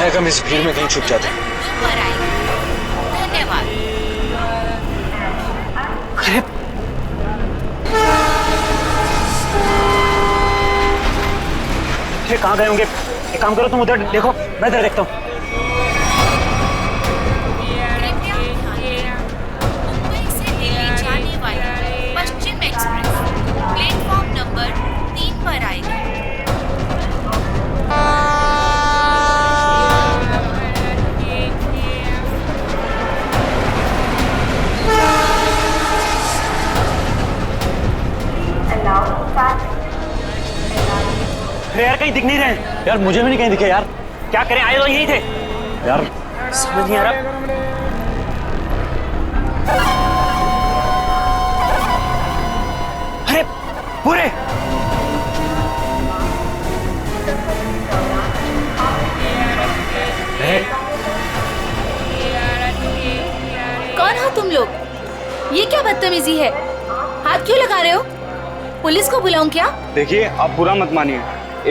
है कि हम इस भीड़ में कहीं छुप जाते हैं। धन्यवाद। अरे कहाँ गए होंगे? एक काम करो, तुम उधर देखो, मैं इधर देखता हूँ। मुंबई से दिल्ली जाने वाली पश्चिम एक्सप्रेस प्लेटफॉर्म नंबर 3 पर आएगी। अरे यार, कहीं दिख नहीं रहे यार, मुझे भी नहीं कहीं दिखे यार। क्या करें, आए तो यहीं थे यार, समझ नहीं आ रहा। अरे पूरे कौन हो तुम लोग? ये क्या बदतमीजी है? हाथ क्यों लगा रहे हो? पुलिस को बुलाऊं क्या? देखिए, आप बुरा मत मानिए,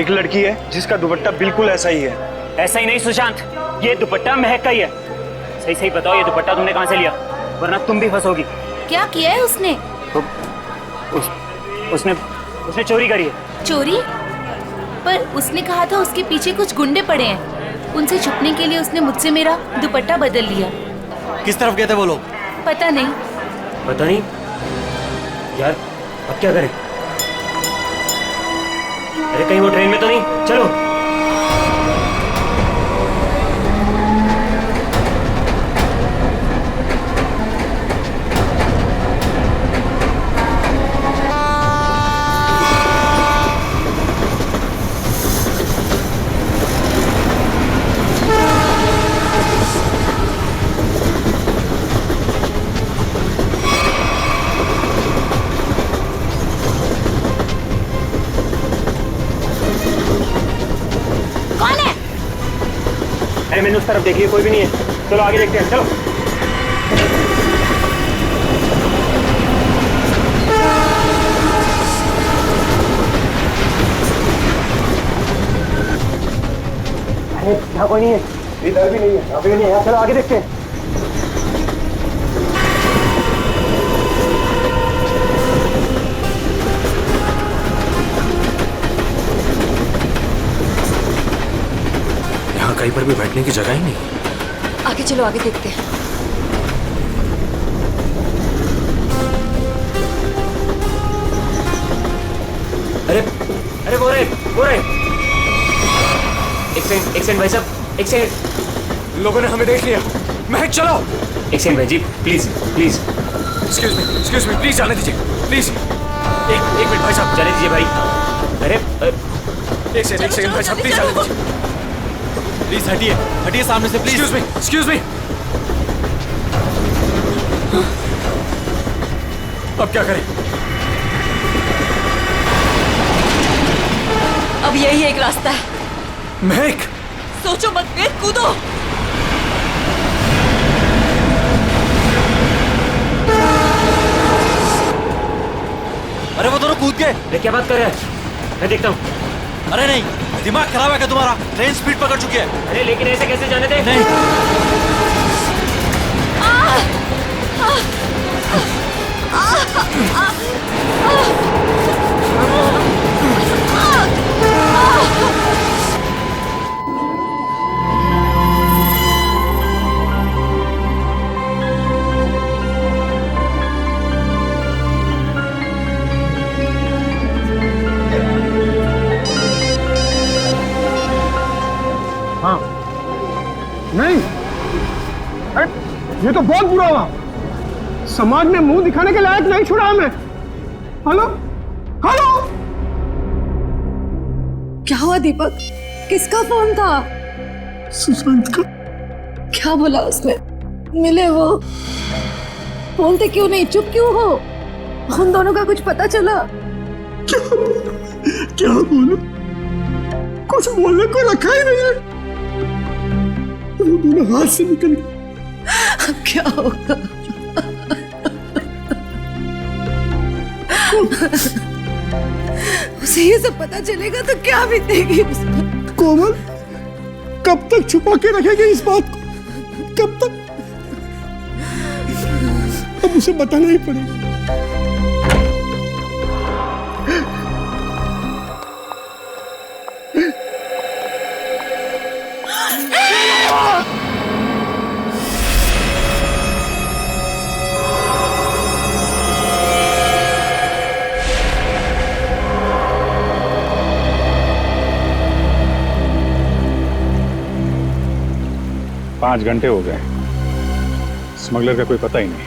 एक लड़की है जिसका दुपट्टा बिल्कुल ऐसा ही है। ऐसा ही नहीं सुशांत, ये दुपट्टा महक का ही है। सही सही बताओ, ये दुपट्टा तुमने कहाँ से लिया? वरना तुम भी फंसोगी। क्या किया है उसने? तो उसने चोरी करी है। चोरी? पर उसने कहा था उसके पीछे कुछ गुंडे पड़े हैं। उनसे छुपने के लिए उसने मुझसे मेरा दुपट्टा बदल लिया। किस तरफ गए थे वो लोग? पता नहीं। पता नहीं यार, अब क्या करें? अरे कहीं वो ट्रेन में तो नहीं? चलो। अरे मैंने उस तरफ देखी है, कोई भी नहीं है। चलो आगे देखते हैं, चलो। अरे यहाँ कोई नहीं है, इधर भी नहीं है, यहाँ भी नहीं है। चलो आगे देखते हैं। यहाँ कहीं पर भी बैठने की जगह ही नहीं। आगे चलो, आगे देखते हैं। अरे अरे वो रे एक सेकंड भाई साहब, एक सेकंड। लोगों ने हमें देख लिया। महक चलो। एक सेकंड भाई जी, please please. Excuse me please, जाने दीजिए प्लीज। एक मिनट भाई साहब, जाने दीजिए भाई। अरे एक सेकंड भाई साहब, प्लीज जाने दीजिए। प्लीज हटिए सामने से प्लीज। एक्सक्यूज मी। अब क्या करें? अब यही एक रास्ता है। महक, सोचो मत, फिर कूदो। अरे वो दोनों कूद गए। अरे क्या बात कर रहे हैं? मैं देखता हूँ। अरे नहीं, दिमाग खराब है क्या तुम्हारा? ट्रेन स्पीड पकड़ चुकी है। अरे लेकिन ऐसे कैसे जाने दे? नहीं। हाँ नहीं, अरे ये तो बहुत बुरा हुआ। समाज में मुंह दिखाने के लायक नहीं छोड़ा हमें। हेलो हेलो, क्या हुआ दीपक? किसका फोन था? सुशांत का। क्या बोला उसने? मिले वो? बोलते क्यों नहीं, चुप क्यों हो? उन दोनों का कुछ पता चला? क्या बोलूं, कुछ बोलने को रखा ही नहीं है। वो दोनों हाथ से निकल गए। अब क्या होगा? उसे ये सब पता चलेगा तो क्या बीतेगी उस पर? कोमल, कब तक छुपा के रखेंगे इस बात को? कब तक? अब उसे बताना ही पड़ेगा। पाँच घंटे हो गए, स्मगलर का कोई पता ही नहीं।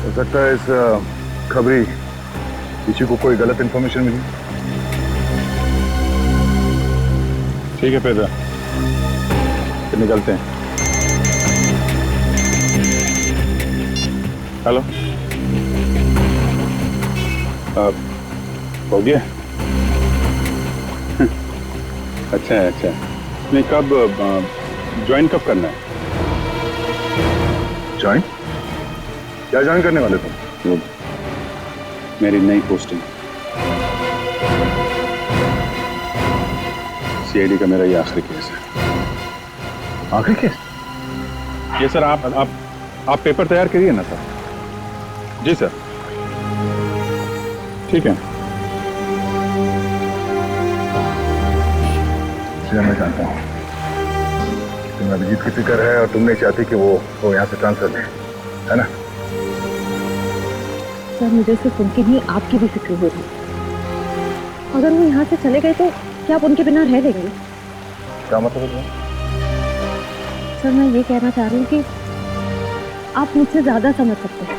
हो सकता है इस खबरी किसी को कोई गलत इंफॉर्मेशन मिली। ठीक है पेदर, फिर निकलते हैं। हेलो, हो गया? अच्छा है, अच्छा है। नहीं, कब ज्वाइन कब करना है? ज्वाइन? क्या ज्वाइन करने वाले तुम? वो मेरी नई पोस्टिंग, सीआईडी का मेरा ये आखिरी केस है। आखिरी केस? ये सर, आप पेपर तैयार करिए ना सर। जी सर, ठीक है। मैं जानता हूँ तुम्हें अभिजीत की फिक्र है और तुम नहीं चाहती कि वो यहाँ से ट्रांसफर ले, है ना? सर, मुझे सिर्फ उनकी नहीं आपकी भी फिक्र हो रही। अगर वो यहाँ से चले गए तो क्या आप उनके बिना रह लेंगे? क्या मतलब है? सर, मैं ये कहना चाह रही हूँ कि आप मुझसे ज्यादा समझ सकते हैं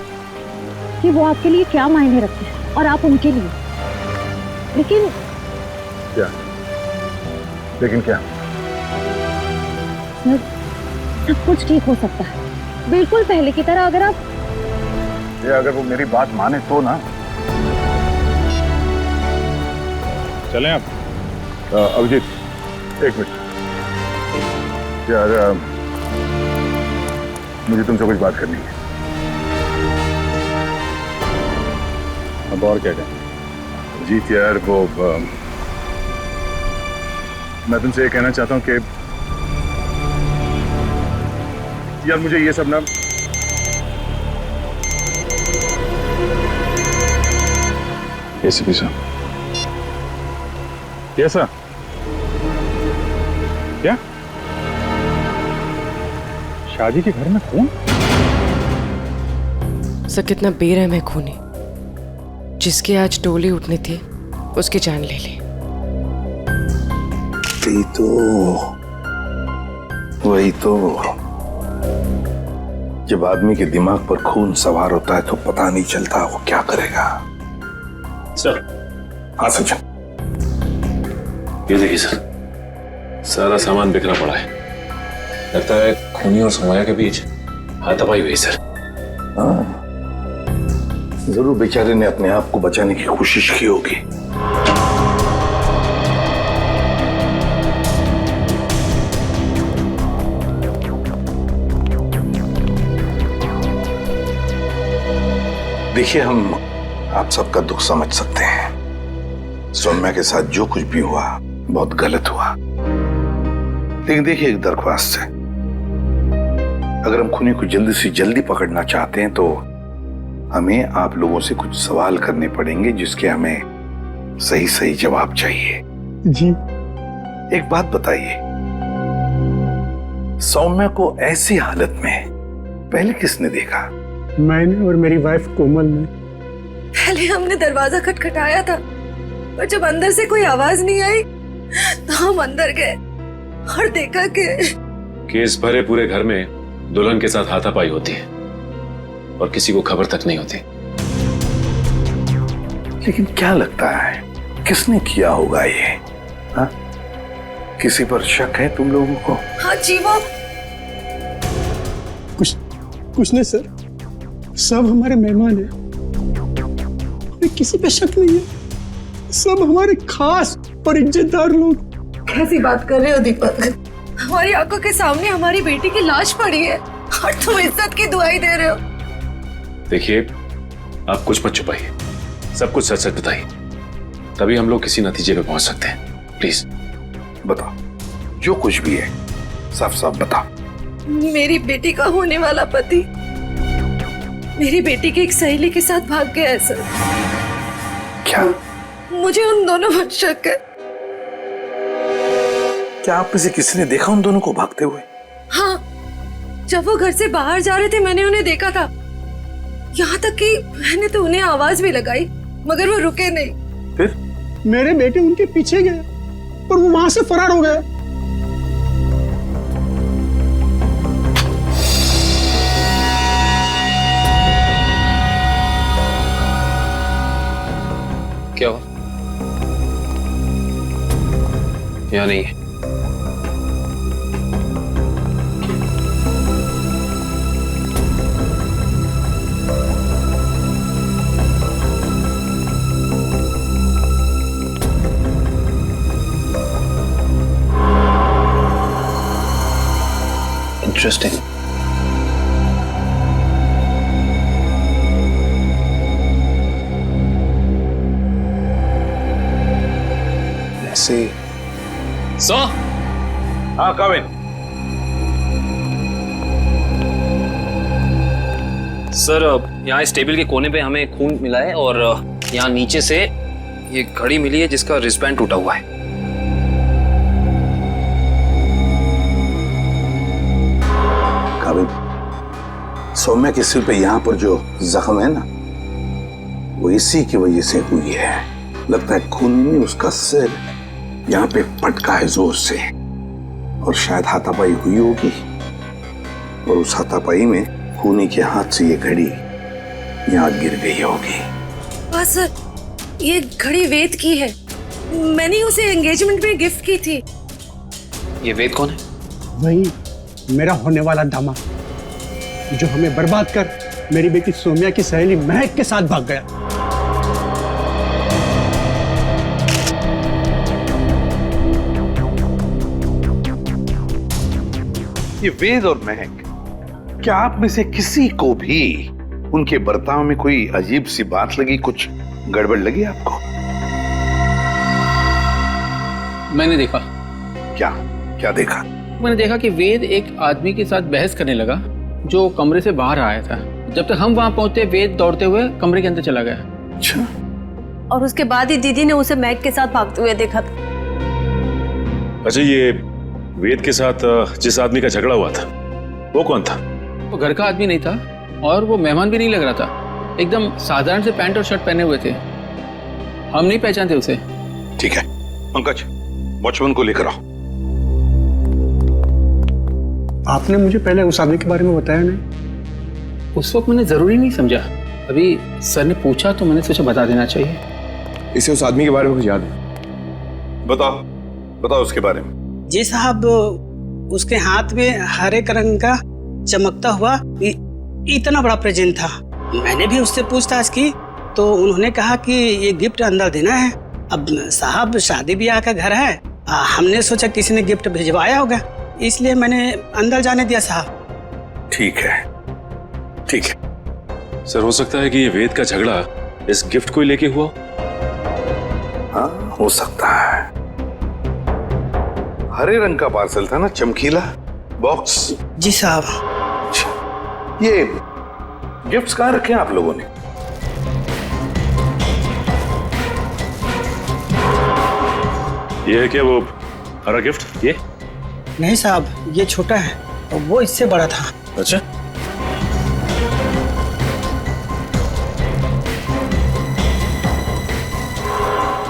कि वो आपके लिए क्या मायने रखते हैं और आप उनके लिए। लेकिन क्या? लेकिन क्या? सर, सब कुछ ठीक हो सकता है, बिल्कुल पहले की तरह। अगर वो मेरी बात माने तो ना। चलें आप? अभिजीत, एक मिनट यार, मुझे तुमसे कुछ बात करनी है। अब और क्या कहें? अभिजीत यार, मैं तुमसे ये कहना चाहता हूँ कि यार मुझे ये सब ना एसीपी साहब। कैसा? क्या? शादी के घर में खून? सर, कितना बेरहम है खूनी। जिसके आज डोली उठनी थी उसकी जान ले ली। वही तो जब आदमी के दिमाग पर खून सवार होता है तो पता नहीं चलता वो क्या करेगा। सर। हाँ सचिन। ये देखिए सर, सारा सामान बिखरा पड़ा है। लगता है खूनी और समया के बीच हाथापाई हुई सर। हाँ, जरूर बेचारे ने अपने आप को बचाने की कोशिश की होगी। देखिए, हम आप सबका दुख समझ सकते हैं। सौम्या के साथ जो कुछ भी हुआ बहुत गलत हुआ। लेकिन देखिए, एक दरख्वास्त है, अगर हम खूनी को जल्दी से जल्दी पकड़ना चाहते हैं तो हमें आप लोगों से कुछ सवाल करने पड़ेंगे जिसके हमें सही सही जवाब चाहिए। जी। एक बात बताइए, सौम्या को ऐसी हालत में पहले किसने देखा? मैंने और मेरी वाइफ कोमल ने। पहले हमने दरवाजा खटखटाया था, पर जब अंदर से कोई आवाज नहीं आई तो हम अंदर गए और देखा कि केस भरे पूरे घर में दुल्हन के साथ हाथापाई होती है और किसी को खबर तक नहीं होती। लेकिन क्या लगता है किसने किया होगा ये? हा? किसी पर शक है तुम लोगों को? हाँ जी, वो कुछ नहीं सर, सब हमारे मेहमान हैं, हमें किसी पे शक नहीं है। सब हमारे खास और इज्जतदार लोग। कैसी बात कर रहे हो दीपक? हमारी आंखों के सामने हमारी बेटी की लाश पड़ी है और तुम इज्जत की दुआई दे रहे हो। देखिए, आप कुछ मत छुपाइए, सब कुछ सच सच बताइए, तभी हम लोग किसी नतीजे पे पहुंच सकते हैं। प्लीज बताओ, जो कुछ भी है साफ साफ बता। मेरी बेटी का होने वाला पति मेरी बेटी की एक सहेली के साथ भाग गया है सर। क्या? मुझे उन दोनों पर शक है। क्या आप में से किसी ने देखा उन दोनों को भागते हुए? हाँ, जब वो घर से बाहर जा रहे थे मैंने उन्हें देखा था। यहाँ तक कि मैंने तो उन्हें आवाज भी लगाई मगर वो रुके नहीं। फिर? मेरे बेटे उनके पीछे गए और वो वहां से फरार हो गए। क्या हुआ? यहाँ नहीं है। Interesting. ऐसे सो? हाँ काविन। सर यहाँ इस टेबल के कोने पे हमें खून मिला है और यहाँ नीचे से ये घड़ी मिली है जिसका रिस्टबैंड टूटा हुआ है। काविन, सौम्या के सिर पे यहाँ पर जो जख्म है ना, वो इसी की वजह से हुई है। लगता है खून में उसका सिर यहाँ पे पटका है जोर से और शायद हाथापाई हुई होगी और उस हाथापाई में खूनी के हाथ से ये घड़ी यहाँ गिर गई होगी। हाँ सर, ये घड़ी वेद की है। मैंने उसे एंगेजमेंट में गिफ्ट की थी। ये वेद कौन है? वही मेरा होने वाला दामाद जो हमें बर्बाद कर मेरी बेटी सौम्या की सहेली महक के साथ भाग गया। ये वेद और महक, क्या आप में से किसी को भी उनके बर्ताव में कोई अजीब सी बात लगी, कुछ गड़बड़ लगी आपको? मैंने देखा। क्या? क्या देखा? मैंने देखा कि वेद एक आदमी के साथ बहस करने लगा जो कमरे से बाहर आया था। जब तक हम वहां पहुंचे वेद दौड़ते हुए कमरे के अंदर चला गया। अच्छा। और उसके बाद ही दीदी ने उसे मैक के साथ भागते हुए देखा था। अच्छा, ये वेद के साथ जिस आदमी का झगड़ा हुआ था वो कौन था? वो घर का आदमी नहीं था और वो मेहमान भी नहीं लग रहा था। एकदम साधारण से पैंट और शर्ट पहने हुए थे। हम नहीं पहचानते उसे। ठीक है पंकज, वॉचमैन को लेकर आओ। आपने मुझे पहले उस आदमी के बारे में बताया नहीं? उस वक्त मैंने जरूरी नहीं समझा। अभी सर ने पूछा तो मैंने सोचा बता देना चाहिए। इसे उस आदमी के बारे में कुछ याद है? बताओ बताओ उसके बारे में। जी साहब, उसके हाथ में हरे रंग का चमकता हुआ इतना बड़ा प्रेजेंट था। मैंने भी उससे पूछताछ की तो उन्होंने कहा कि ये गिफ्ट अंदर देना है। अब साहब शादी ब्याह का घर है, हमने सोचा किसी ने गिफ्ट भिजवाया होगा, इसलिए मैंने अंदर जाने दिया साहब। ठीक है ठीक है। सर, हो सकता है कि ये वेद का झगड़ा इस गिफ्ट को लेके हुआ। हाँ हो सकता है। हरे रंग का पार्सल था ना, चमकीला बॉक्स। जी साहब। ये गिफ्ट्स कहाँ रखे हैं आप लोगों ने? ये है क्या वो हरा गिफ्ट? ये नहीं साहब, ये छोटा है और वो इससे बड़ा था। अच्छा,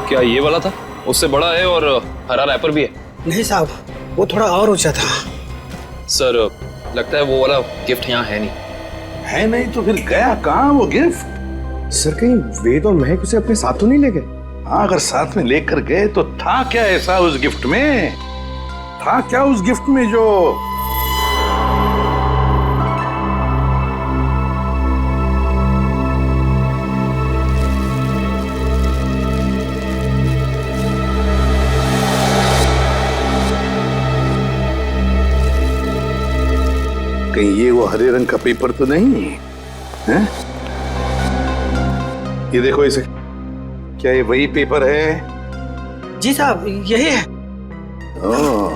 क्या ये वाला था? उससे बड़ा है और हरा रैपर भी है। नहीं साहब, वो थोड़ा और ऊंचा था। सर, लगता है वो वाला गिफ्ट यहाँ है नहीं। है नहीं तो फिर गया कहाँ वो गिफ्ट? सर, कहीं वेद और महक उसे अपने साथ तो नहीं ले गए? हाँ, अगर साथ में लेकर गए तो था क्या ऐसा उस गिफ्ट में? था क्या उस गिफ्ट में जो कहीं ये वो हरे रंग का पेपर तो नहीं है? ये देखो इसे, क्या ये वही पेपर है? जी साहब, यही है। ओह,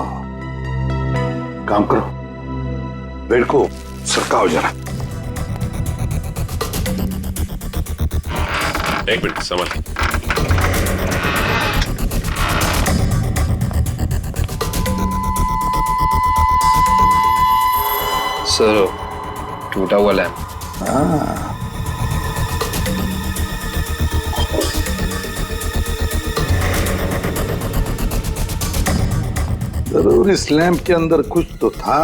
काम करो, बेड को सरकाओ जरा। एक मिनट संभाल। सर टूटा हुआ लैंप। जरूर इस लैंप के अंदर कुछ तो था,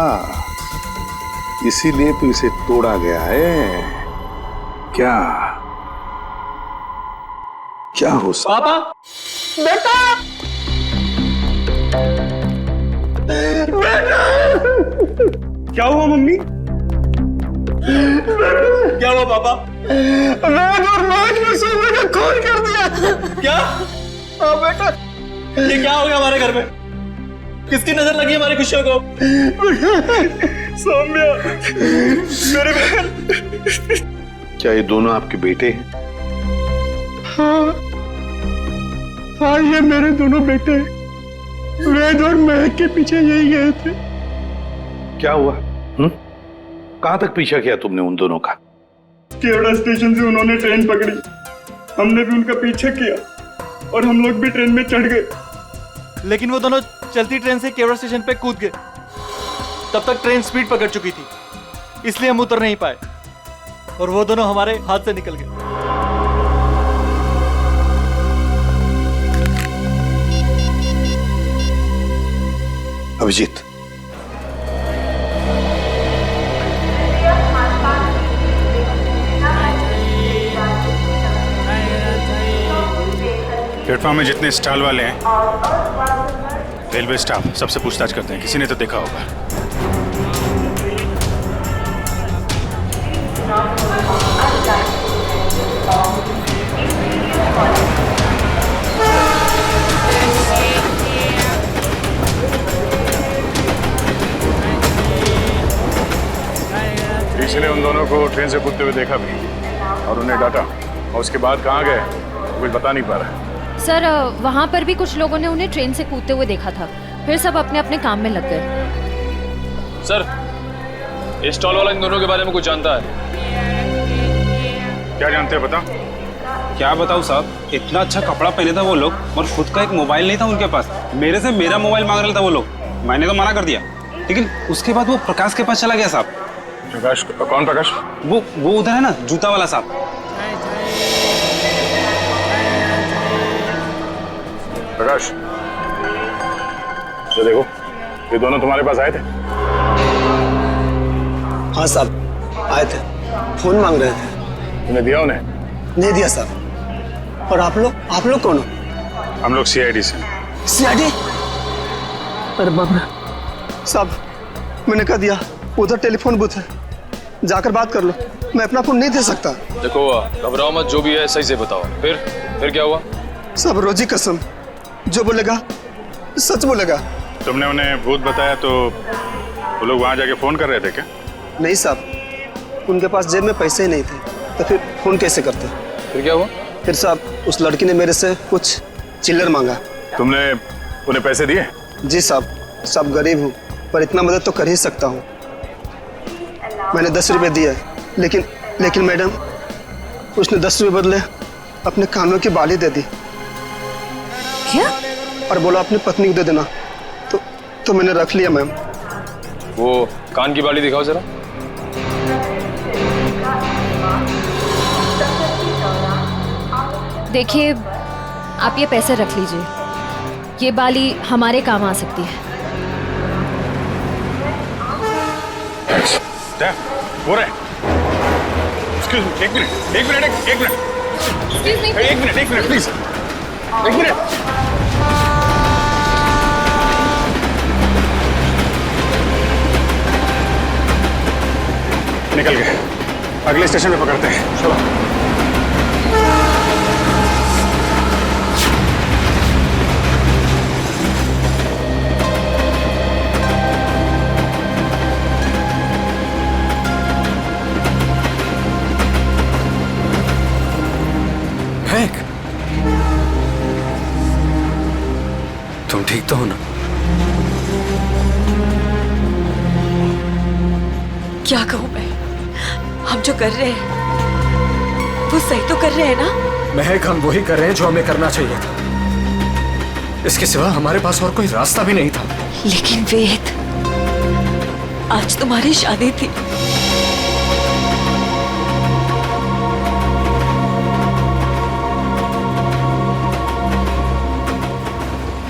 इसीलिए तो इसे तोड़ा गया है। क्या क्या हो सकता? पापा, बेटा, क्या हुआ मम्मी? क्या हुआ पापा? वेद और नाज ने सोने का खून कर दिया। क्या? हाँ बेटा। ये क्या हो गया हमारे घर में? किसकी नजर लगी हमारी खुशियों को? सौम्या, मेरे बहन। क्या ये दोनों आपके बेटे हैं? हाँ, ये मेरे दोनों बेटे वेद और महक के पीछे यही गए थे। क्या हुआ? कहां तक पीछा किया तुमने उन दोनों का? केवड़ा स्टेशन से उन्होंने ट्रेन पकड़ी, हमने भी उनका पीछा किया और हम लोग भी ट्रेन में चढ़ गए। लेकिन वो दोनों चलती ट्रेन से केवड़ा स्टेशन पे कूद गए। तब तक ट्रेन स्पीड पकड़ चुकी थी, इसलिए हम उतर नहीं पाए और वो दोनों हमारे हाथ से निकल गए। अभिजीत, प्लेटफॉर्म में जितने स्टॉल वाले हैं, रेलवे स्टाफ सबसे पूछताछ करते हैं, किसी ने तो देखा होगा। किसी ने उन दोनों को ट्रेन से कूदते हुए देखा भी और उन्हें डांटा, और उसके बाद कहाँ गए कुछ बता नहीं पा रहा। सर, वहाँ पर भी कुछ लोगों ने उन्हें ट्रेन से कूदते हुए देखा था, फिर सब अपने अपने काम में लग गए। सर, ये स्टॉल वाला इन दोनों के बारे में कुछ जानता है? क्या जानते हैं बता? क्या बताऊं साहब, इतना अच्छा कपड़ा पहने था वो लोग और खुद का एक मोबाइल नहीं था उनके पास। मेरे से मेरा मोबाइल मांग रहा था वो लोग, मैंने तो मना कर दिया। लेकिन उसके बाद वो प्रकाश के पास चला गया साहब। प्रकाश? कौन प्रकाश? वो उधर है ना, जूता वाला साहब। प्रकाश, तो देखो, ये दोनों तुम्हारे पास आए थे? हाँ साहब, आए थे, फोन मांग रहे थे। तुमने दिया उन्हें? नहीं दिया साहब। और आप लोग कौन हो? हम लोग CID से। CID? अरे बाप रे साहब, मैंने कह दिया, उधर टेलीफोन बूथ है, जाकर बात कर लो, मैं अपना फोन नहीं दे सकता। देखो घबराओ मत, जो भी है सही से बताओ। फिर क्या हुआ? सब रोजी कसम, जो बोलेगा सच बोलेगा। तुमने उन्हें भूत बताया तो वो लोग वहां जाके फोन कर रहे थे क्या? नहीं साहब, उनके पास जेब में पैसे ही नहीं थे, तो फिर फोन कैसे करते? फिर क्या हुआ? फिर साहब, उस लड़की ने मेरे से कुछ चिल्लर मांगा। तुमने उन्हें पैसे दिए? जी साहब, सब गरीब हूँ, पर इतना मदद तो कर ही सकता हूँ। मैंने 10 रुपए दिए, लेकिन मैडम, उसने 10 रुपए बदले अपने कानों की बाली दे दी। क्या? और बोला अपनी पत्नी को दे देना, तो मैंने रख लिया मैम। वो कान की बाली दिखाओ जरा। देखिए, आप ये पैसे रख लीजिए, ये बाली हमारे काम आ सकती है। वो रहे। Excuse me, एक मिनट प्लीज, एक मिनट। निकल गए, अगले स्टेशन पे पकड़ते हैं, चलो। तुम ठीक तो हो ना? क्या कहूँ मैं? हम जो कर रहे हैं वो सही तो कर रहे हैं ना? महक, हम वही कर रहे हैं जो हमें करना चाहिए था। इसके सिवा हमारे पास और कोई रास्ता भी नहीं था। लेकिन वेद, आज तुम्हारी शादी थी।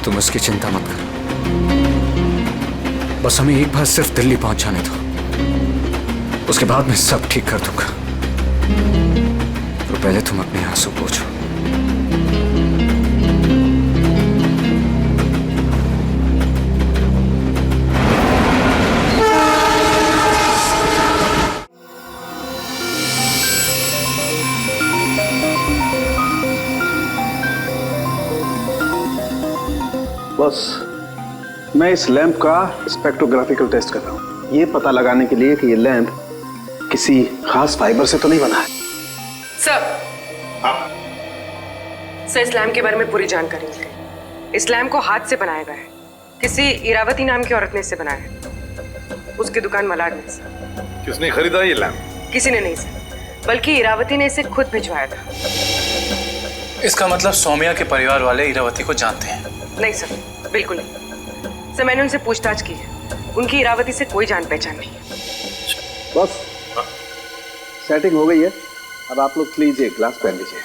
तुम उसकी चिंता मत करो, बस हमें एक बार सिर्फ दिल्ली पहुंच जाने दो, उसके बाद मैं सब ठीक कर दूंगा। तो पहले तुम अपने आंसू पोंछो। बस मैं इस लैंप का स्पेक्ट्रोग्राफिकल टेस्ट कर रहा हूँ, ये पता लगाने के लिए कि ये लैंप किसी खास फाइबर से तो नहीं बना है। सर, इस लैम्प के बारे में पूरी जानकारी मिल गई। इस लैम्प को हाथ से बनाया गया है। किसी इरावती नाम की औरत ने इसे बनाया है, उसकी दुकान मलाड में। सर, किसने खरीदा ये लैंप? किसी ने नहीं सर, बल्कि इरावती ने इसे खुद भिजवाया था। इसका मतलब सौम्या के परिवार वाले इरावती को जानते हैं? नहीं सर, बिल्कुल नहीं। सर, मैंने उनसे पूछताछ की है, उनकी इरावती से कोई जान पहचान नहीं है। बस सेटिंग हो गई है, अब आप लोग प्लीज एक ग्लास पहन लीजिए।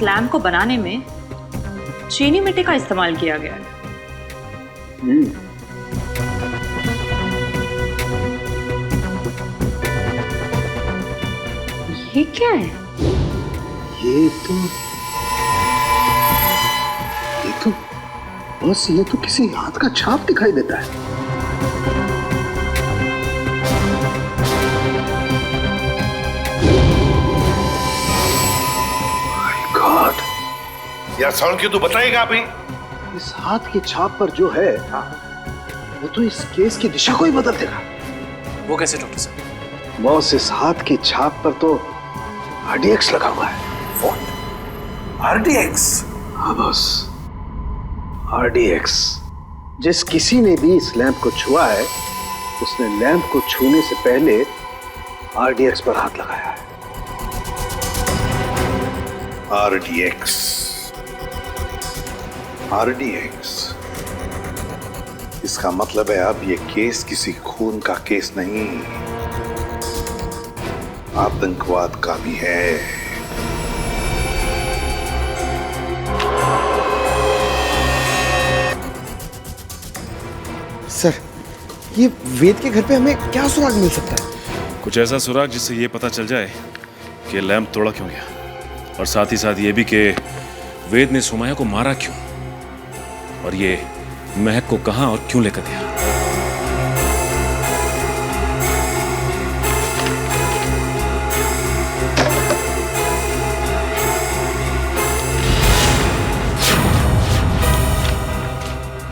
लैम्प को बनाने में चीनी मिट्टी का इस्तेमाल किया गया है। ये क्या है? ये तो बस ये तो किसी हाथ का छाप दिखाई देता है। यार साउंड क्यों, तू बताएगा अभी? इस हाथ की छाप पर जो है वो तो इस केस की दिशा को ही बदल देगा। वो कैसे डॉक्टर साहब? बॉस, इस हाथ की छाप पर तो RDX लगा हुआ है। RDX? हाँ बॉस, RDX। जिस किसी ने भी इस लैंप को छुआ है उसने लैंप को छूने से पहले RDX पर हाथ लगाया है। RDX। इसका मतलब है अब ये केस किसी खून का केस नहीं, आतंकवाद का भी है। सर, ये वेद के घर पे हमें क्या सुराग मिल सकता है? कुछ ऐसा सुराग जिससे ये पता चल जाए कि लैंप तोड़ा क्यों गया, और साथ ही साथ ये भी कि वेद ने सुमाया को मारा क्यों, और ये महक को कहां और क्यों लेकर गया।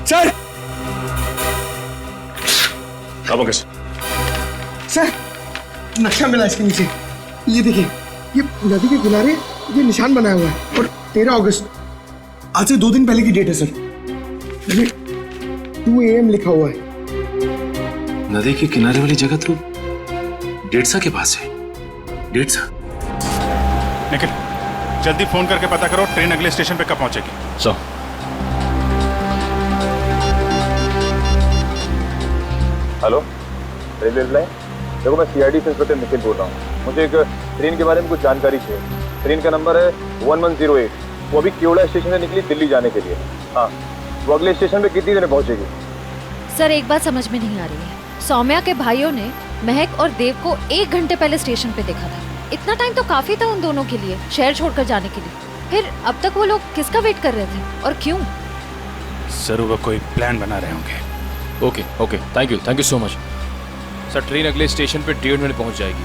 सर! अब कैसे? सर, नक्शा मिला इसके नीचे। ये देखिए, ये नदी के किनारे ये निशान बनाया हुआ है, और 13 अगस्त, आज से 2 दिन पहले की डेट है सर। ये 2 AM लिखा हुआ है। नदी के किनारे वाली जगह तो डेढ़सा के पास है। डेढ़सा? निखिल, जल्दी फोन करके पता करो ट्रेन अगले स्टेशन पे कब पहुंचेगी। So hello, railway line. देखो, मैं CID से इंस्पेक्टर निखिल बोल रहा हूँ। मुझे एक ट्रेन के बारे में कुछ जानकारी चाहिए। ट्रेन का नंबर है 1108। वो अभी केवड़ा स्टेशन से निकली दिल्ली जाने के लिए। हाँ, वो अगले स्टेशन पे कितनी देर में पहुंचेगी? सर, एक बात समझ में नहीं आ रही है। सौम्या के भाइयों ने महक और देव को 1 घंटे पहले स्टेशन पे देखा था। इतना टाइम तो काफी था उन दोनों के लिए शहर छोड़कर जाने के लिए। फिर अब तक वो लोग किसका वेट कर रहे थे और क्यों? सर, वो कोई प्लान बना रहे होंगे। Okay, thank you so much. Sir, train अगले स्टेशन पे 1.5 मिनट पहुंच जाएगी।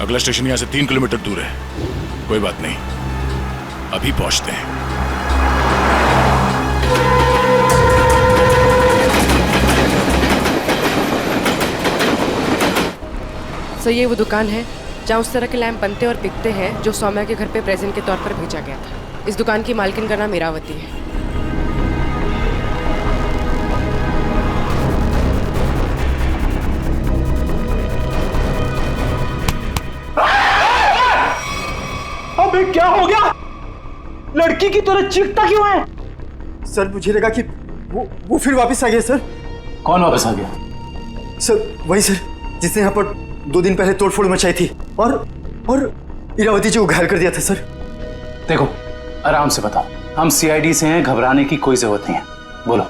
अगला स्टेशन यहाँ से 3 किलोमीटर दूर है। कोई बात नहीं, अभी पहुंचते हैं। सर ये वो दुकान है जहाँ उस तरह के लैंप बनते और बिकते हैं जो सौम्या के घर पे प्रेजेंट के तौर पर भेजा गया था। इस दुकान की मालकिन का नाम इरावती है। अबे क्या हो गया? लड़की की तरह चीखता क्यों है? सर मुझे लगा कि वो फिर वापस आ गया सर। कौन वापस आ गया? सर वही सर जिसने यहाँ पर 2 दिन पहले तोड़फोड़ मचाई थी और इरावती जी को घायल कर दिया था सर। देखो आराम से बताओ, हम सीआईडी से हैं, घबराने की कोई जरूरत नहीं है, बोलो।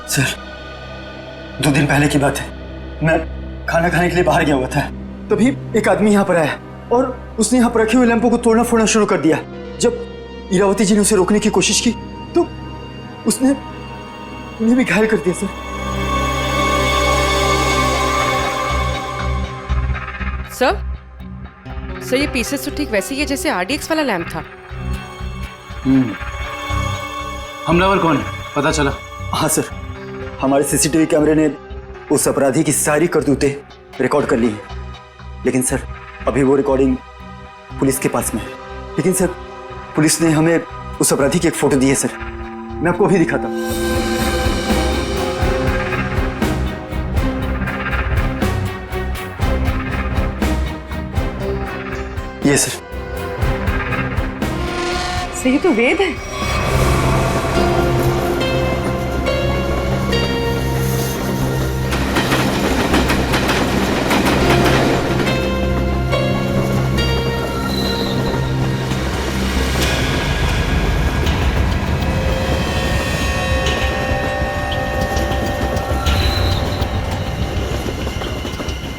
सर 2 दिन पहले की बात है, मैं खाना खाने के लिए बाहर गया हुआ था, तभी एक आदमी यहाँ पर आया और उसने यहाँ पर रखे हुए लैंपों को तोड़ना फोड़ना शुरू कर दिया। जब इरावती जी ने उसे रोकने की कोशिश की तो उसने उन्हें भी घायल कर दिया सर। सर ये पीसेस तो ठीक वैसे ही है जैसे आरडीएक्स वाला लैंप था। हमलावर कौन है पता चला? हाँ सर, हमारे सीसीटीवी कैमरे ने उस अपराधी की सारी करतूतें रिकॉर्ड कर ली है, लेकिन सर अभी वो रिकॉर्डिंग पुलिस के पास में है। लेकिन सर पुलिस ने हमें उस अपराधी की एक फोटो दी है सर, मैं आपको अभी दिखाता हूँ। ये सर ये तो वेद है।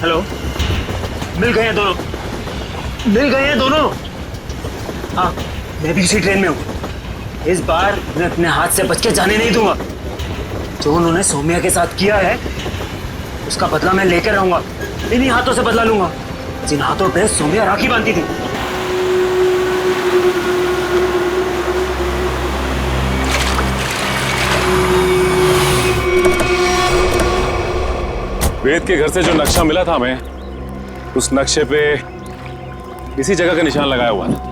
हेलो, मिल गए हैं दोनों, मिल गए हैं दोनों। हाँ मैं भी इसी ट्रेन में हूँ। इस बार मैं अपने हाथ से बच के जाने नहीं दूंगा। जो उन्होंने सौम्या के साथ किया है उसका बदला मैं लेकर रहूंगा। इन्हीं हाथों से बदला लूंगा जिन हाथों पे सौम्या राखी बांधती थी। वेद के घर से जो नक्शा मिला था हमें, उस नक्शे पे इसी जगह का निशान लगाया हुआ था।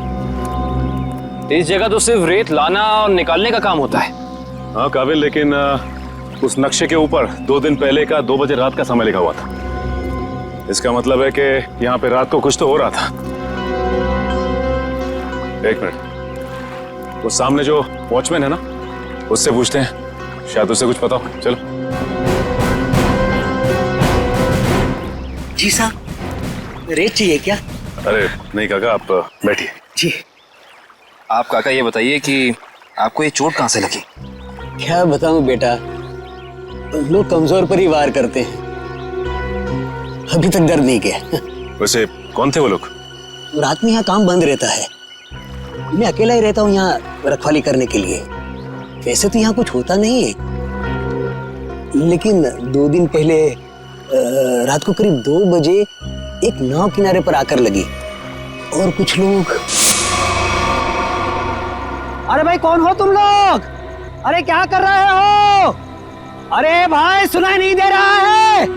इस जगह तो सिर्फ रेत लाना और निकालने का काम होता है। हाँ काबिल, लेकिन उस नक्शे के ऊपर 2 दिन पहले का 2 बजे रात का समय लिखा हुआ था। इसका मतलब है कि यहाँ पे रात को कुछ तो हो रहा था। एक मिनट, वो सामने जो वॉचमैन है ना, उससे पूछते हैं, शायद उसे कुछ पता हो। चलो। जी साहब, रेत चाहिए क्या? अरे नहीं काका, आप बैठिए। जी। आप काका ये बताइए कि आपको ये चोट कहाँ से लगी? क्या बताऊं बेटा, लोग कमजोर पर ही वार करते हैं, अभी तक दर्द नहीं किया। वैसे कौन थे वो लोग? रात में यहाँ काम बंद रहता है, मैं अकेला ही रहता हूँ यहाँ रखवाली करने के लिए। वैसे तो यहाँ कुछ होता नहीं है, लेकिन 2 दिन पहले रात को करीब 2 बजे एक नाव किनारे पर आकर लगी और कुछ लोग। अरे भाई कौन हो तुम लोग? अरे क्या कर रहे हो? अरे भाई सुनाई नहीं दे रहा है?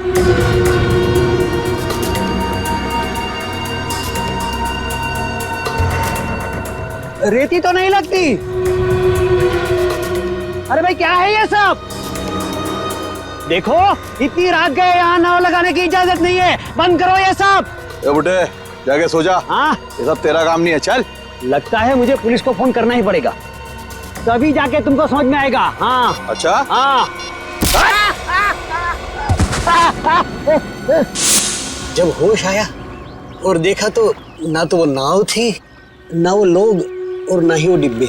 रेती तो नहीं लगती। अरे भाई क्या है ये सब? देखो इतनी रात गए, यहाँ नाव लगाने की इजाजत नहीं है, बंद करो ये सब। ए बुड्ढे, जाके सो जा। हाँ ये सब तेरा काम नहीं है, चल। लगता है मुझे पुलिस को फोन करना ही पड़ेगा, तभी जाके तुमको समझ में आएगा। हाँ अच्छा। हाँ। जब होश आया और देखा तो ना तो वो नाव थी, ना वो लोग और ना ही वो डिब्बे।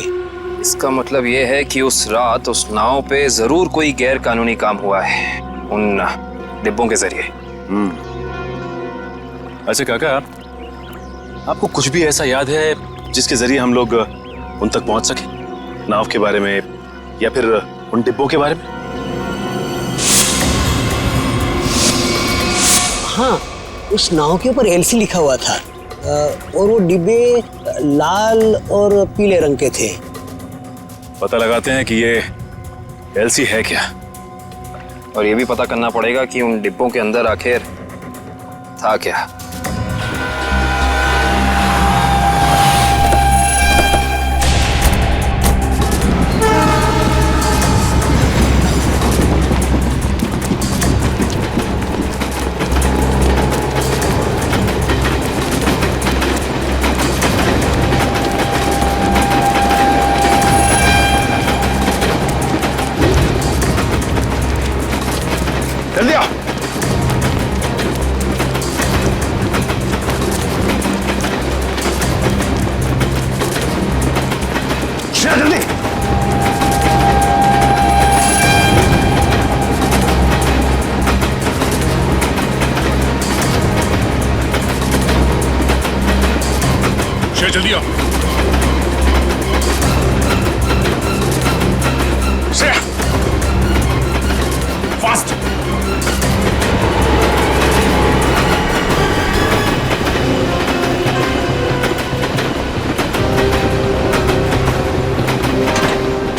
इसका मतलब ये है कि उस रात उस नाव पे जरूर कोई गैर कानूनी काम हुआ है उन डिब्बों के जरिए। अच्छा काका, आपको कुछ भी ऐसा याद है जिसके जरिए हम लोग उन तक पहुंच सके? नाव के बारे में या फिर उन डिब्बों के बारे में? हाँ, उस नाव के ऊपर एलसी लिखा हुआ था, और वो डिब्बे लाल और पीले रंग के थे। पता लगाते हैं कि ये एलसी है क्या, और ये भी पता करना पड़ेगा कि उन डिब्बों के अंदर आखिर था क्या। जल्दी आओ। जल्दी। जल्दी आओ। Fast.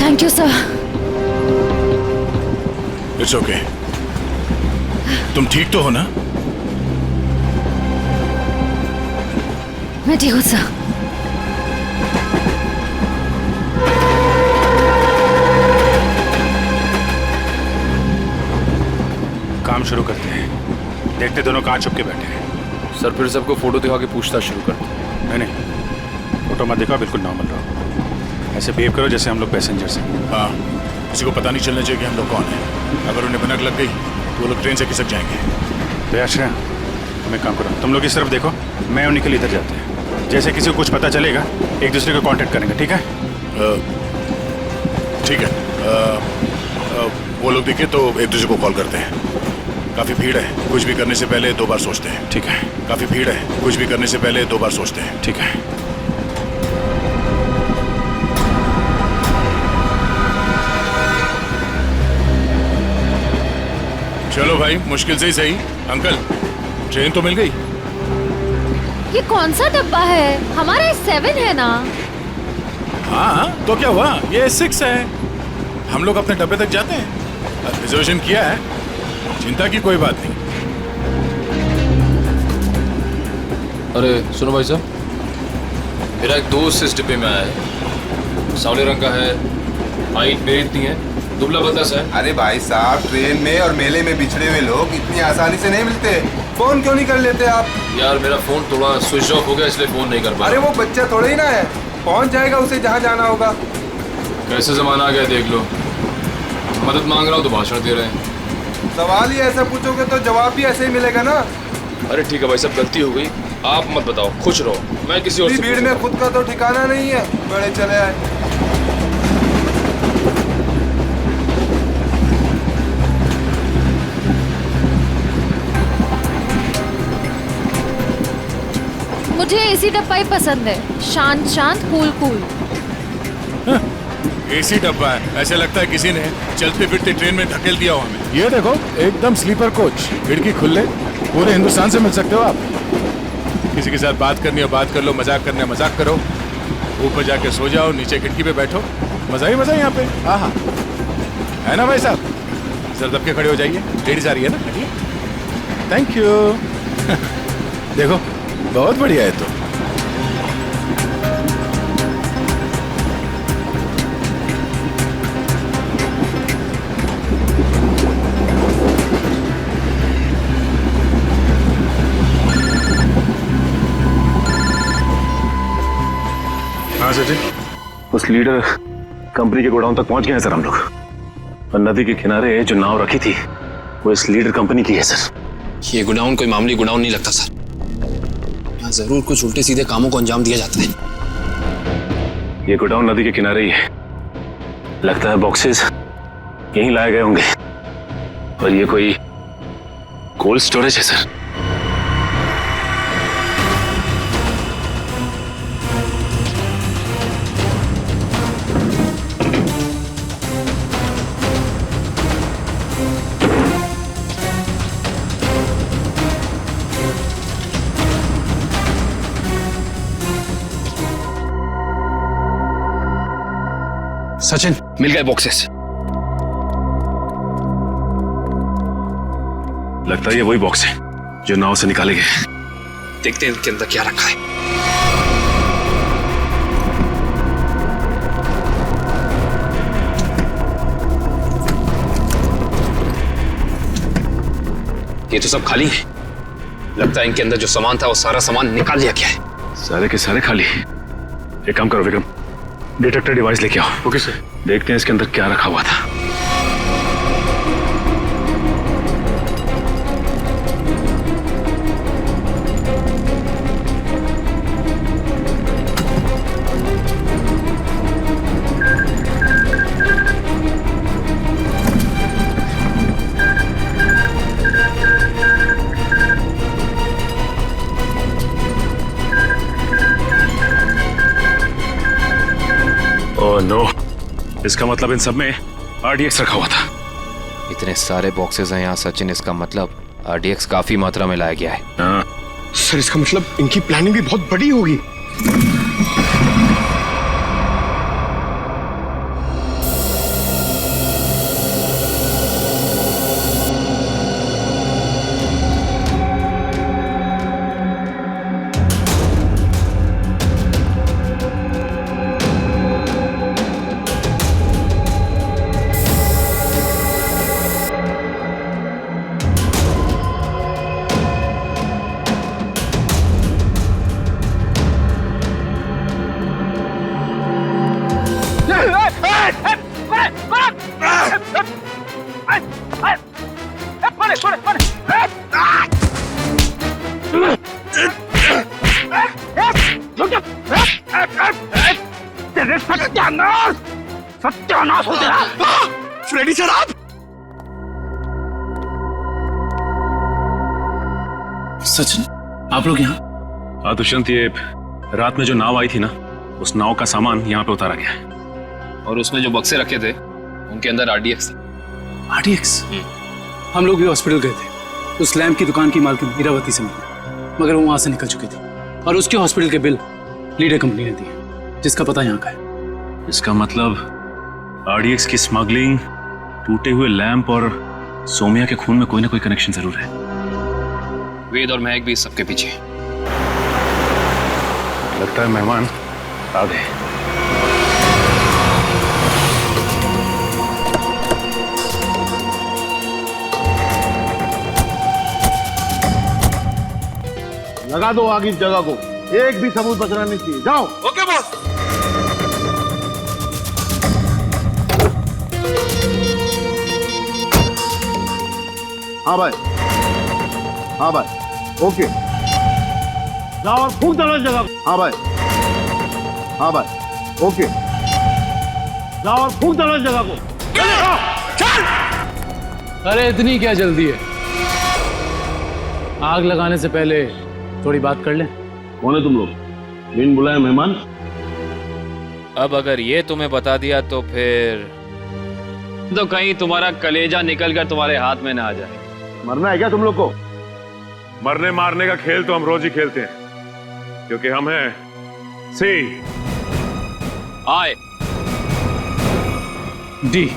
Thank you sir. It's okay. तुम ठीक तो हो ना? मैं ठीक हूँ सर। काम शुरू करते हैं। देखते दोनों कहाँ छुप के बैठे हैं। सर फिर सबको फोटो दिखा के पूछताछ शुरू करते हैं। नहीं, फोटो मत दिखाओ, बिल्कुल नॉर्मल रहो। ऐसे बिहेव करो जैसे हम लोग पैसेंजर्स हैं। हाँ, किसी को पता नहीं चलना चाहिए कि हम लोग कौन हैं। अगर उन्हें भनक लग गई तो वो लोग ट्रेन से खिसक जाएंगे। तो आश्रय, तुम एक काम करो, तुम लोग इस तरफ देखो, मैं और निखिल इधर जाते हैं। जैसे किसी को कुछ पता चलेगा एक दूसरे को कांटेक्ट करेंगे, ठीक है? ठीक है। वो लोग दिखे तो एक दूसरे को कॉल करते हैं। काफ़ी भीड़ है, कुछ भी करने से पहले 2 बार सोचते हैं। ठीक है। काफ़ी भीड़ है, कुछ भी करने से पहले 2 बार सोचते हैं। ठीक है। चलो भाई, मुश्किल से ही सही। अंकल, ट्रेन तो मिल गई। ये कौन सा डब्बा है? हमारा 7 है ना? हाँ, तो क्या हुआ? ये 6 है। हम लोग अपने डब्बे तक जाते हैं। रिजर्वेशन किया है, चिंता की कोई बात नहीं। अरे सुनो भाई साहब, मेरा एक दोस्त इस डिब्बे में आया है। सावले रंग का है, हाइट मेरी इतनी है, दुबला पतला सा है। अरे भाई साहब, ट्रेन में और मेले में बिछड़े हुए लोग इतनी आसानी से नहीं मिलते। फोन क्यों नहीं कर लेते आप? यार मेरा फोन थोड़ा स्विच ऑफ हो गया, इसलिए फोन नहीं कर पा। अरे वो बच्चा थोड़ा ही ना है, पहुंच जाएगा उसे जहाँ जाना होगा। कैसे जमाना आ गया देख लो, मदद मांग रहा हूँ तो भाषण दे रहे हैं। सवाल ही ऐसा पूछोगे तो जवाब भी ऐसे ही मिलेगा ना। अरे ठीक है भाई साहब, गलती हो गई, आप मत बताओ, खुश रहो, मैं किसी और से भीड़ में खुद का तो ठिकाना नहीं है, बड़े चले आए। मुझे एसी डब्बा ही पसंद है, शांत शांत कूल कूल। एसी डब्बा है, ऐसे लगता है किसी ने चलते फिरते ट्रेन में ढकेल दिया हो हमें। ये देखो, एकदम स्लीपर कोच, खिड़की खुले, पूरे हिंदुस्तान से मिल सकते हो आप। किसी के साथ बात करनी हो बात कर लो, मजाक करना है मजाक करो, ऊपर जाके सो जाओ, नीचे खिड़की पे बैठो, मजा ही मजा यहाँ पे। हाँ हाँ, है ना भाई साहब? सर दब के खड़े हो जाइए, लेडीज आ रही है ना। Thank you. देखो, बहुत बढ़िया है तो। हाँ सर जी, उस लीडर कंपनी के गोडाउन तक पहुंच गए हैं सर हम लोग। और नदी के किनारे जो नाव रखी थी वो इस लीडर कंपनी की है सर। ये गोडाउन कोई मामूली गोडाउन नहीं लगता सर, यहाँ जरूर कुछ उल्टे सीधे कामों को अंजाम दिया जाता है। ये गोडाउन नदी के किनारे ही है, लगता है बॉक्सेस यहीं लाए गए होंगे। और ये कोई कोल्ड स्टोरेज है सर। सचिन, मिल गए बॉक्सेस। लगता है ये वही बॉक्स है जो नाव से निकाले गए। देखते हैं इनके अंदर क्या रखा है। ये तो सब खाली है। लगता है इनके अंदर जो सामान था वो सारा सामान निकाल लिया गया है। सारे के सारे खाली। एक काम करो विक्रम, डिटेक्टर डिवाइस लेके आओ। Okay sir. देखते हैं इसके अंदर क्या रखा हुआ था। ओह नो, इसका मतलब इन सब में RDX रखा हुआ था। इतने सारे बॉक्सेस हैं यहाँ सचिन, इसका मतलब RDX काफी मात्रा में लाया गया है। हाँ। सर इसका मतलब इनकी प्लानिंग भी बहुत बड़ी होगी। सत्यानाश हो तेरा। फ्रेडी सर आप? सचिन, आप लोग यहाँ? हाँ दुष्यंत, ये रात में जो नाव आई थी ना, उस नाव का सामान यहाँ पे उतारा गया है। और उसमें जो बक्से रखे थे उनके अंदर RDX था। RDX? हम लोग भी हॉस्पिटल गए थे। उस लैम्प की दुकान की मालकिन इरावती से मिले, मगर वो वहां से निकल चुकी थी। और उसके हॉस्पिटल के बिल लीडर कंपनी ने दिए, जिसका पता यहाँ का है। इसका मतलब RDX की स्मगलिंग, टूटे हुए लैंप और सोमिया के खून में कोई ना कोई कनेक्शन जरूर है। वेद और महक भी इस सबके पीछे। लगता है मेहमान आ गए। लगा दो आग इस जगह को, एक भी सबूत बचना नहीं चाहिए। जाओ। Okay boss. हाँ भाई, हाँ भाई, ओके। जाओ और फूक डालो इस जगह को। हाँ भाई, हाँ भाई, ओके। जाओ और फूक डालो इस जगह को। चल। अरे इतनी क्या जल्दी है? आग लगाने से पहले थोड़ी बात कर लें। कौन है तुम लोग? बिन बुलाए मेहमान? अब अगर ये तुम्हें बता दिया तो फिर तो कहीं तुम्हारा कलेजा निकलकर तुम्हारे हाथ में ना आ जाए। मरना है क्या तुम लोग को? मरने मारने का खेल तो हम रोज ही खेलते हैं, क्योंकि हम हैं सी आई डी।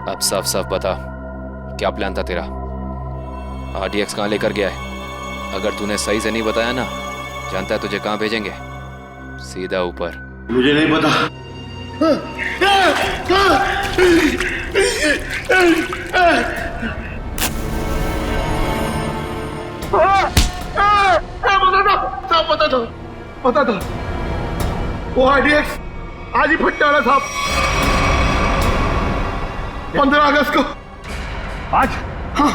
अब साफ साफ बता, क्या प्लान था तेरा? RDX कहाँ लेकर गया है? अगर तूने सही से नहीं बताया ना, जानता है तुझे कहाँ भेजेंगे? सीधा ऊपर। मुझे नहीं पता। पता था वो RDX आज ही फटने वाला था। 15 अगस्त को। आज? हाँ।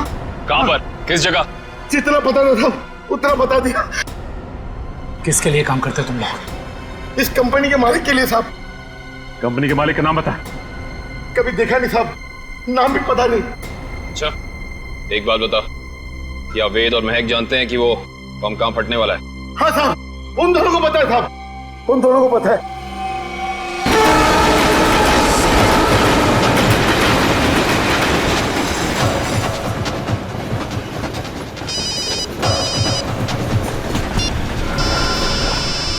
कहाँ पर? किस जगह? जितना पता था उतना बता दिया। किसके लिए काम करते तुम लोग? इस कंपनी के मालिक के लिए साहब। कंपनी के मालिक का नाम बता। कभी देखा नहीं साहब, नाम भी पता नहीं। अच्छा, एक बात बता, क्या वेद और महक जानते हैं कि वो बम कहाँ फटने वाला है? हाँ साहब, उन दोनों को पता है साहब, उन दोनों को पता है।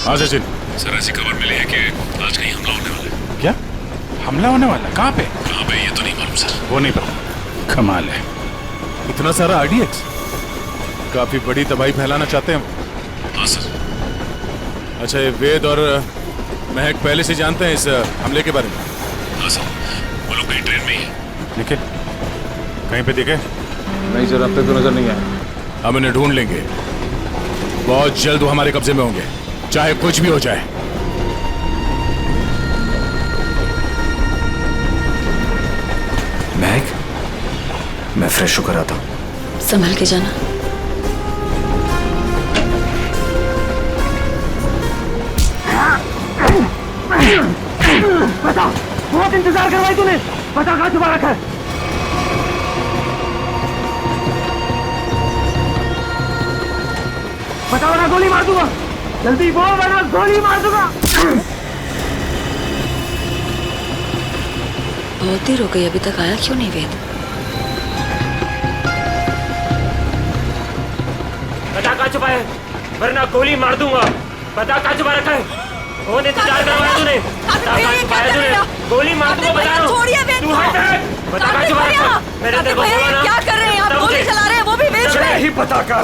हाँ सचिन। सर ऐसी खबर मिली है कि आज कहीं हमला होने वाला है। क्या हमला होने वाला? कहाँ पे? कहाँ पे ये तो नहीं मालूम सर। वो नहीं पता। कमाल है, इतना सारा RDX, काफी बड़ी तबाही फैलाना चाहते हैं। हाँ सर। अच्छा, ये वेद और महक पहले से जानते हैं इस हमले के बारे में? हाँ सर, वो लोग कहीं ट्रेन में ही है। देखे? कहीं पे देखे? नहीं सर, अब तक तो नजर नहीं आया। हम इन्हें ढूंढ लेंगे, बहुत जल्द वो हमारे कब्जे में होंगे, चाहे कुछ भी हो जाए। महक, मैं फ्रेश होकर आता हूँ। संभल के जाना। बता, बहुत इंतजार करवाई तूने, बता कहाँ छुपा रखा है? बता वरना गोली मार दूंगा। जल्दी बोल वरना गोली मार दूंगा। बहुत देर हो गई, अभी तक आया क्यों नहीं वेद? बता कहाँ छुपा है, वरना गोली मार दूंगा। बता कहाँ छुपा रखा है? कौन इंतजार करवाया तूने? बता कहाँ छुपाया तूने? गोली मार दूंगा, बता रहा हूँ। तू हट। बता कहाँ छुपा रखा है? मैंने तेरे को बोला ना। क्या कर रहे हैं आप? गोली चला रहे हैं, वो भी बीच में। नहीं पता क्या।